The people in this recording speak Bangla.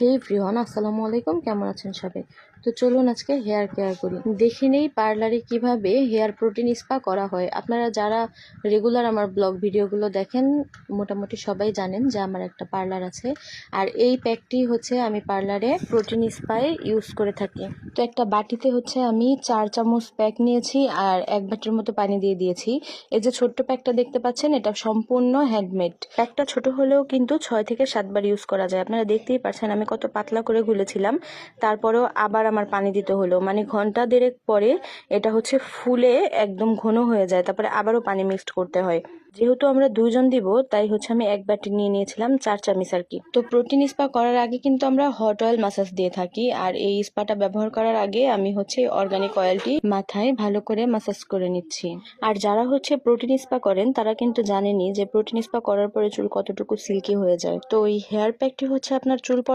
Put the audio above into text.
হে এভরিওয়ান, আসসালামু আলাইকুম। কেমন আছেন সবাই? তো চলুন আজকে হেয়ার কেয়ার করি। দেখে নেই পার্লারে কিভাবে হেয়ার প্রোটিন স্পা করা হয়। আপনারা যারা রেগুলার আমার ব্লগ ভিডিওগুলো দেখেন মোটামুটি সবাই জানেন যে আমার একটা পার্লার আছে, আর এই প্যাকটি হচ্ছে আমি পার্লারে প্রোটিন স্পায় ইউজ করে থাকি। তো একটা বাটিতে হচ্ছে আমি 4 চামচ প্যাক নিয়েছি আর 1 বাটির মতো পানি দিয়ে দিয়েছি। এই যে ছোট্ট প্যাকটা দেখতে পাচ্ছেন, এটা সম্পূর্ণ হ্যান্ডমেড। প্যাকটা ছোট হলেও কিন্তু 6 থেকে 7 বার ইউজ করা যায়। আপনারা দেখতেই পাচ্ছেন আমি কত পাতলা করে গুলেছিলাম, তারপরেও আবার আমার পানি দিতে হলো। মানে ঘন্টা দেড়েক পরে এটা হচ্ছে ফুলে একদম ঘন হয়ে যায়, তারপরে আবারও পানি মিক্সড করতে হয়। যেহেতু আমরা 2 জন দিব, তাই হচ্ছে আমি 1 বাটি নিয়ে নিয়েছিলাম 4 চামচ আর কি। তো প্রোটিন স্পা করার আগে কিন্তু আমরা হট অয়েল মাসাজ দিয়ে থাকি, আর এই স্পাটা ব্যবহার করার আগে আমি হচ্ছে অর্গানিক অয়েলটি মাথায় ভালো করে মাসাজ করে নিচ্ছি। আর যারা হচ্ছে প্রোটিন স্পা করেন তারা কিন্তু জানেনই যে প্রোটিন স্পা করার পরে চুল কতটুকু সিল্কি হয়ে যায়। তো এই হেয়ার প্যাকটি হচ্ছে আপনার চুল